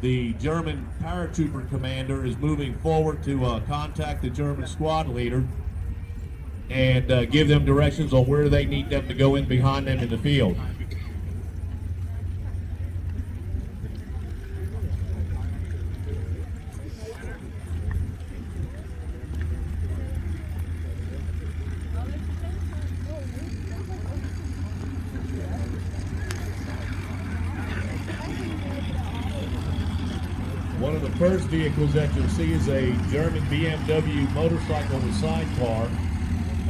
The German paratrooper commander is moving forward to contact the German squad leader and give them directions on where they need them to go in behind them in the field. One of the first vehicles that you'll see is a German BMW motorcycle with sidecar.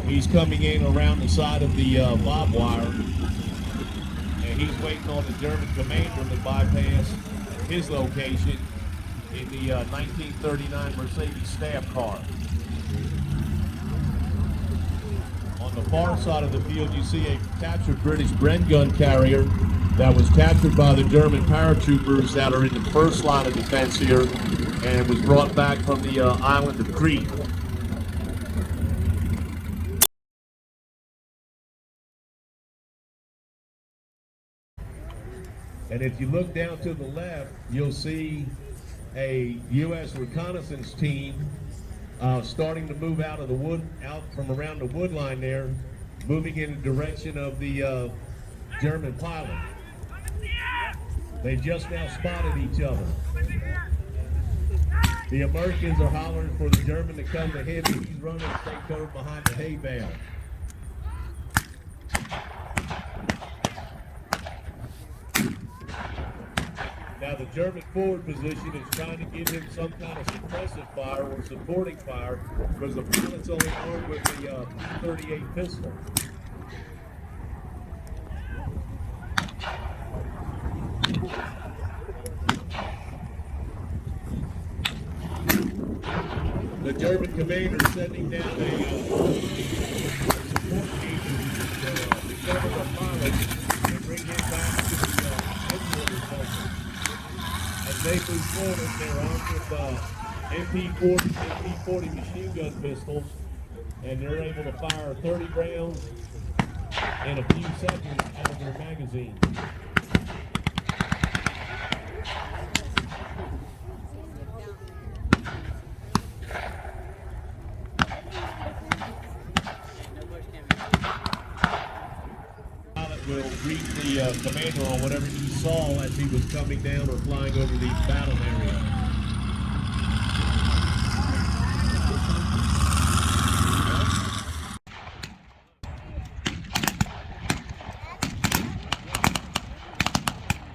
He's coming in around the side of the barbed wire, and he's waiting on the German commander to bypass his location in the 1939 Mercedes staff car. On the far side of the field, you see a captured British Bren gun carrier that was captured by the German paratroopers that are in the first line of defense here and was brought back from the island of Crete. And if you look down to the left, you'll see a U.S. reconnaissance team starting to move out of the wood, out from around the wood line there, moving in the direction of the German pilot. They've just now spotted each other. The Americans are hollering for the German to come to him, and he's running to take cover behind the hay bale. Now the German forward position is trying to give him some kind of suppressive fire or supporting fire because the pilot's only armed with the 38 pistol. The German commander is sending down a support agent to cover the pilot and bring him back to the headquarters station. As they move forward, they're armed with MP40 machine gun pistols, and they're able to fire 30 rounds in a few seconds out of their magazine. Will greet the commander on whatever he saw as he was coming down or flying over the battle area.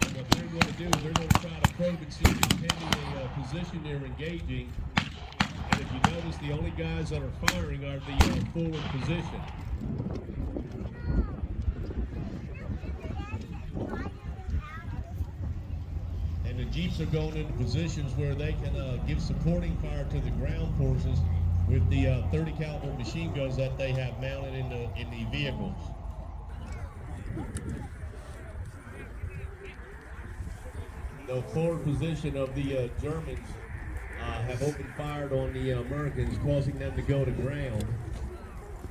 And what they're going to do is they're going to try to probe and see if it's pending a position they're engaging. And if you notice, the only guys that are firing are the forward position. And the Jeeps are going into positions where they can give supporting fire to the ground forces with the 30 caliber machine guns that they have mounted in the vehicles. The forward position of the Germans have opened fire on the Americans, causing them to go to ground.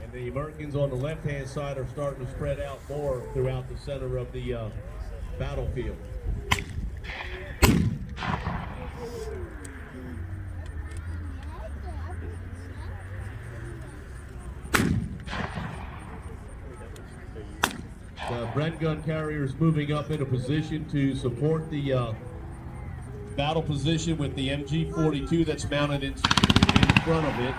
And the Americans on the left-hand side are starting to spread out more throughout the center of the battlefield. The Bren gun carrier is moving up into position to support the battle position with the MG42 that's mounted in front of it.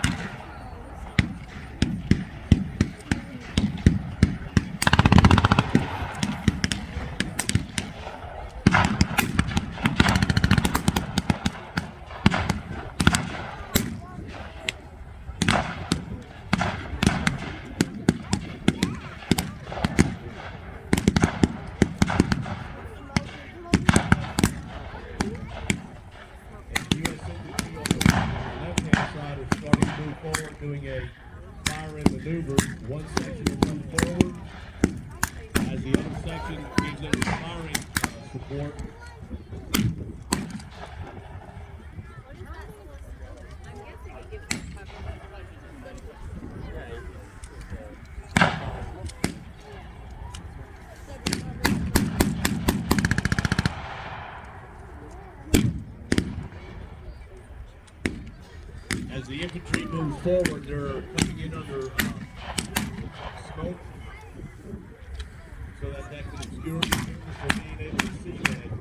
Doing a fire in maneuver. One section will move forward as the other section gives them firing support. as the infantry moves forward, they're coming in under smoke, so that can obscure the students from being able to see that.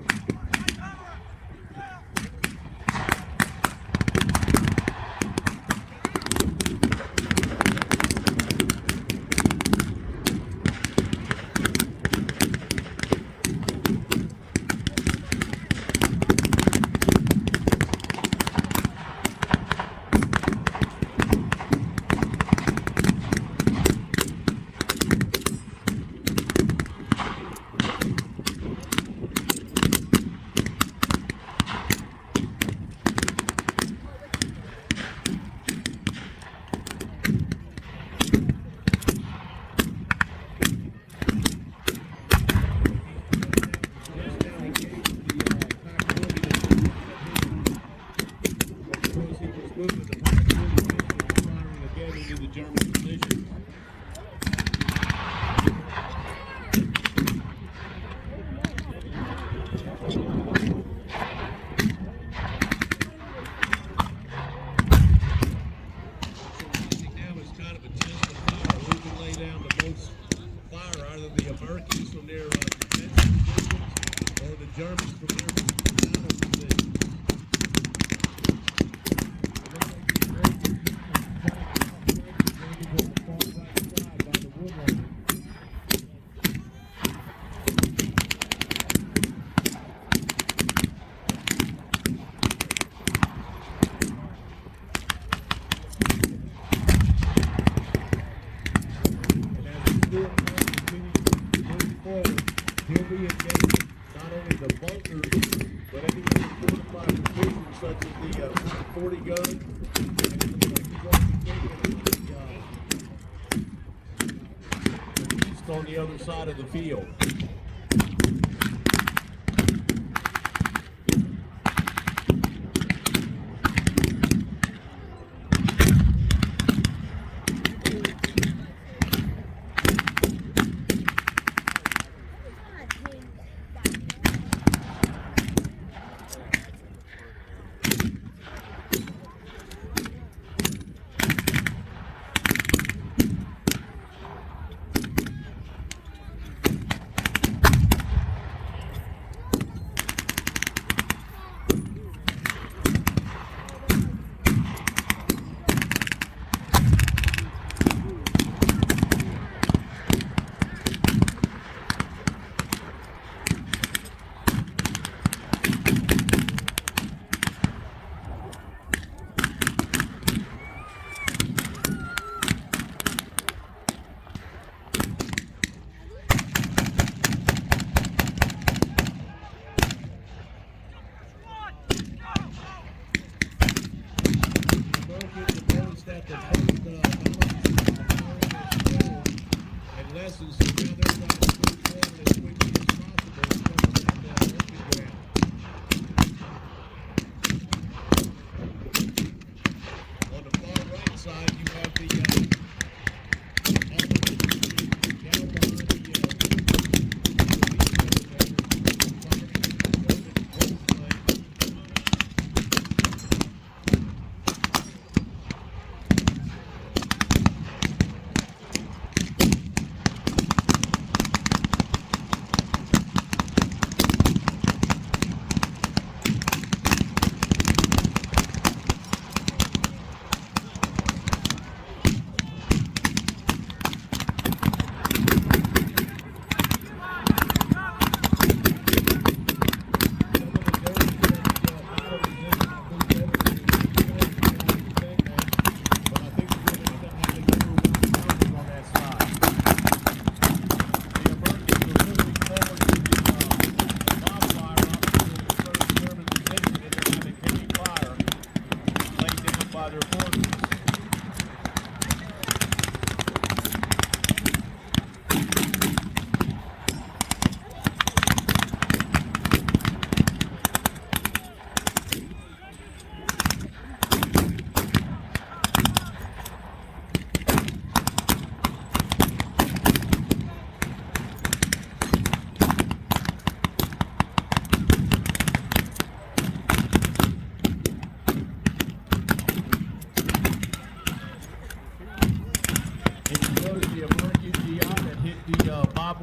On the other side of the field.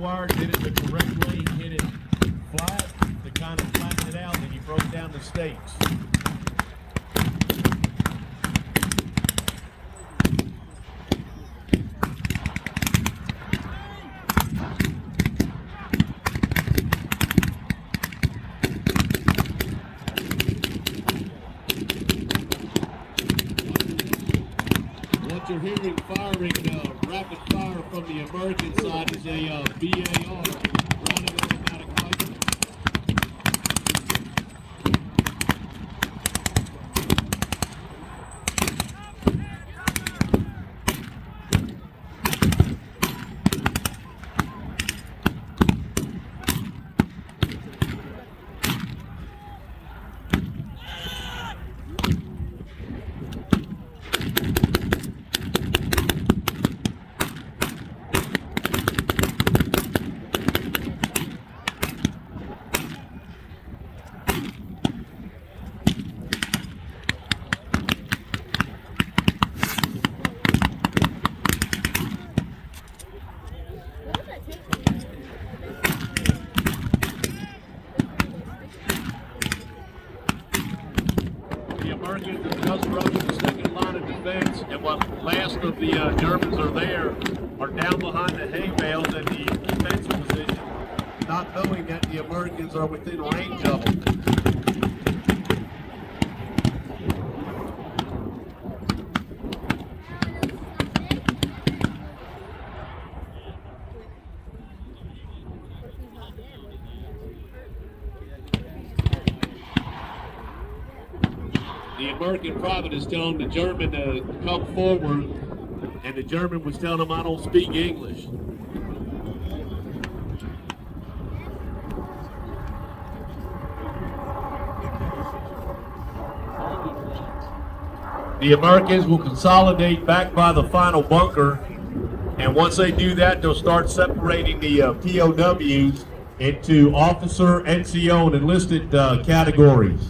wire, did it the correct way, hit it flat to kind of flatten it out, and he broke down the stakes. What you're hearing firing, rapid fire from the American side is a BAR, running automatic rifle. The Americans are just rushing the second line of defense, and what last of the Germans are there are down behind the hay bales in the defensive position, not knowing that the Americans are within range of them. The American private is telling the German to come forward, and the German was telling him, "I don't speak English." The Americans will consolidate back by the final bunker, and once they do that, they'll start separating the POWs into officer, NCO, and enlisted categories.